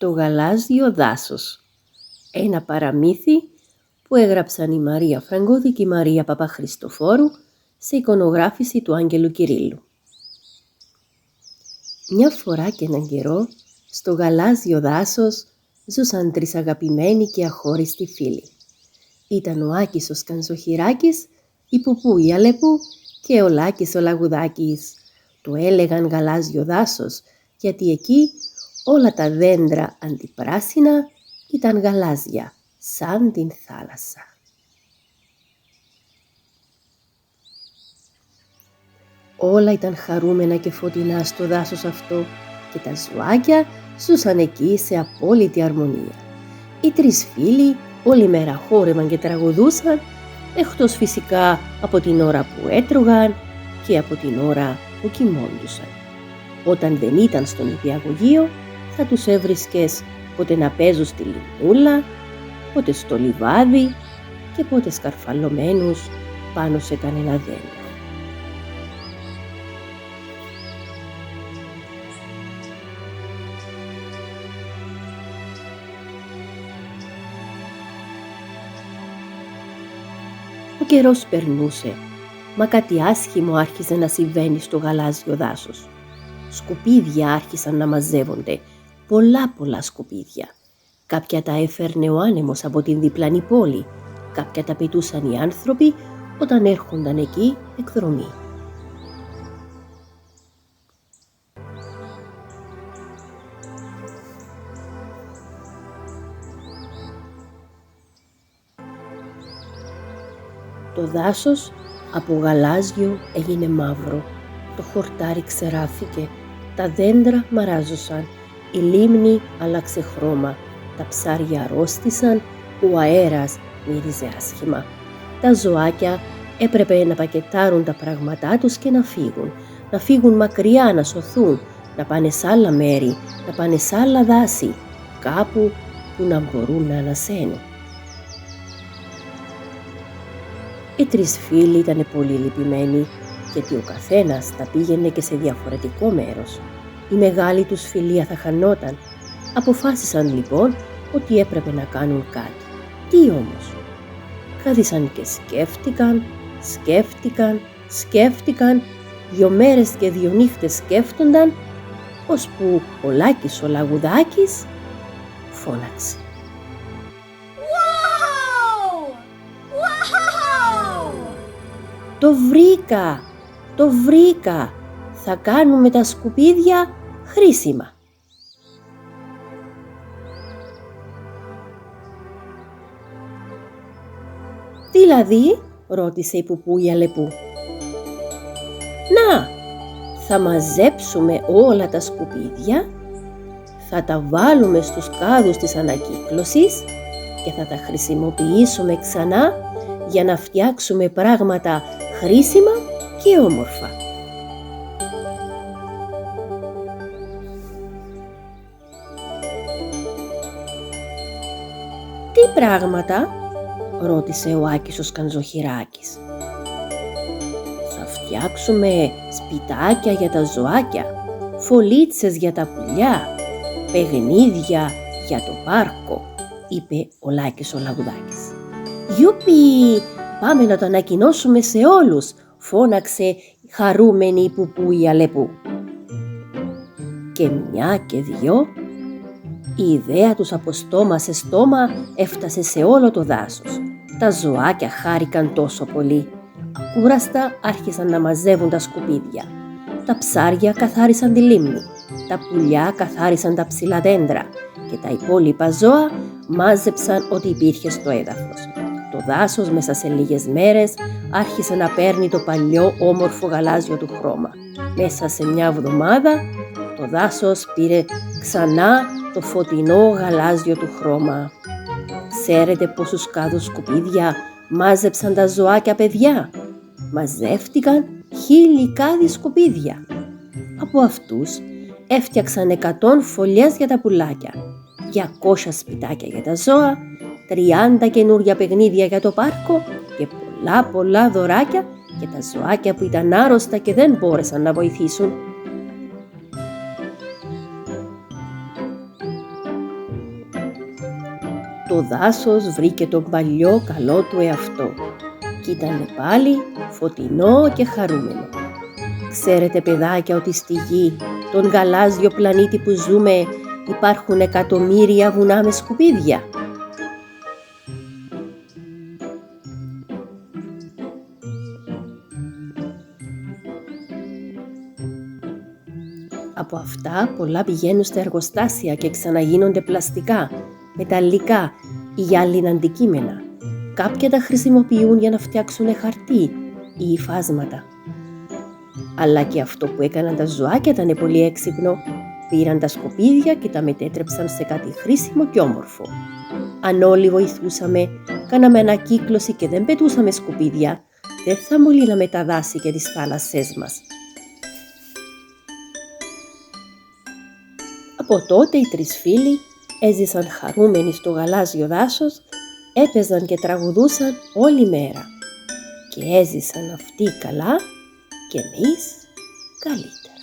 Το γαλάζιο δάσος. Ένα παραμύθι που έγραψαν η Μαρία Φραγκώδη και η Μαρία Παπαχριστοφόρου σε εικονογράφηση του Άγγελου Κυρίλλου. Μια φορά και έναν καιρό, στο γαλάζιο δάσος ζούσαν τρεις αγαπημένοι και αχώριστοι φίλοι. Ήταν ο Άκης ο Σκανζοχυράκης, η Πουπού η Αλεπού και ο Λάκης ο Λαγουδάκης. Το έλεγαν γαλάζιο δάσος, γιατί εκεί όλα τα δέντρα αντιπράσινα ήταν γαλάζια, σαν την θάλασσα. Όλα ήταν χαρούμενα και φωτεινά στο δάσος αυτό και τα ζωάκια ζούσαν εκεί σε απόλυτη αρμονία. Οι τρεις φίλοι όλη μέρα χόρευαν και τραγουδούσαν, εκτός φυσικά από την ώρα που έτρωγαν και από την ώρα που κοιμώντουσαν. Όταν δεν ήταν στον νηπιαγωγείο, θα τους έβρισκες πότε να παίζουν στη λιμνούλα, πότε στο λιβάδι και πότε σκαρφαλωμένους πάνω σε κανένα δέντρο. Ο καιρός περνούσε, μα κάτι άσχημο άρχισε να συμβαίνει στο γαλάζιο δάσος. Σκουπίδια άρχισαν να μαζεύονται, πολλά σκουπίδια. Κάποια τα έφερνε ο άνεμος από την διπλανή πόλη, κάποια τα πετούσαν οι άνθρωποι όταν έρχονταν εκεί εκδρομή. Το δάσος από γαλάζιο έγινε μαύρο, το χορτάρι ξεράφηκε, τα δέντρα μαράζωσαν, η λίμνη άλλαξε χρώμα, τα ψάρια αρρώστησαν, ο αέρας μύριζε άσχημα. Τα ζωάκια έπρεπε να πακετάρουν τα πράγματά τους και να φύγουν μακριά, να σωθούν, να πάνε σε άλλα μέρη, να πάνε σε άλλα δάση, κάπου που να μπορούν να ανασένουν. Οι τρεις φίλοι ήταν πολύ λυπημένοι, γιατί ο καθένας τα πήγαινε και σε διαφορετικό μέρος. Η μεγάλη τους φιλία θα χανόταν. Αποφάσισαν λοιπόν ότι έπρεπε να κάνουν κάτι. Τι όμως? Κάθισαν και σκέφτηκαν, 2 μέρες και 2 νύχτες σκέφτονταν, ώσπου ο Λάκης ο Λαγουδάκης φώναξε. Το βρήκα! Θα κάνουμε τα σκουπίδια χρήσιμα. Δηλαδή, ρώτησε η Πουπού η Αλεπού. Να, θα μαζέψουμε όλα τα σκουπίδια, θα τα βάλουμε στους κάδους της ανακύκλωσης και θα τα χρησιμοποιήσουμε ξανά για να φτιάξουμε πράγματα χρήσιμα και όμορφα. Τι πράγματα? Ρώτησε ο Άκης ο Σκανζοχυράκης. Θα φτιάξουμε σπιτάκια για τα ζωάκια, φωλίτσες για τα πουλιά, παιχνίδια για το πάρκο, είπε ο Λάκης ο Λαγουδάκης. Γιουπι! Πάμε να το ανακοινώσουμε σε όλους, φώναξε χαρούμενη η Πουπού η Αλεπού. Και μια και 2, η ιδέα τους από στόμα σε στόμα έφτασε σε όλο το δάσος. Τα ζωάκια χάρηκαν τόσο πολύ. Ακούραστα άρχισαν να μαζεύουν τα σκουπίδια. Τα ψάρια καθάρισαν τη λίμνη. Τα πουλιά καθάρισαν τα ψηλά δέντρα. Και τα υπόλοιπα ζώα μάζεψαν ό,τι υπήρχε στο έδαφος. Το δάσος μέσα σε λίγες μέρες άρχισε να παίρνει το παλιό όμορφο γαλάζιο του χρώμα. Μέσα σε μια εβδομάδα το δάσος πήρε ξανά το φωτεινό γαλάζιο του χρώμα. Ξέρετε πόσους κάδους σκουπίδια μάζεψαν τα ζωάκια, παιδιά? Μαζεύτηκαν 1000 κάδοι σκουπίδια. Από αυτούς έφτιαξαν 100 φωλιές για τα πουλάκια, 200 σπιτάκια για τα ζώα, 30 καινούρια παιχνίδια για το πάρκο και πολλά δωράκια για τα ζωάκια που ήταν άρρωστα και δεν μπόρεσαν να βοηθήσουν. το δάσος βρήκε τον παλιό καλό του εαυτό κι ήτανε πάλι φωτεινό και χαρούμενο. Ξέρετε παιδάκια ότι στη γη, τον γαλάζιο πλανήτη που ζούμε, υπάρχουν εκατομμύρια βουνά με σκουπίδια. Από αυτά πολλά πηγαίνουν στα εργοστάσια και ξαναγίνονται πλαστικά, μεταλλικά ή γυάλινα αντικείμενα. Κάποια τα χρησιμοποιούν για να φτιάξουν χαρτί ή υφάσματα. Αλλά και αυτό που έκαναν τα ζωάκια ήταν πολύ έξυπνο. Πήραν τα σκουπίδια και τα μετέτρεψαν σε κάτι χρήσιμο και όμορφο. Αν όλοι βοηθούσαμε, κάναμε ανακύκλωση και δεν πετούσαμε σκουπίδια, δεν θα μολύναμε τα δάση και τις θάλασσές μας. Από τότε οι τρεις φίλοι έζησαν χαρούμενοι στο γαλάζιο δάσος, έπαιζαν και τραγουδούσαν όλη μέρα. Και έζησαν αυτοί καλά και εμείς καλύτερα.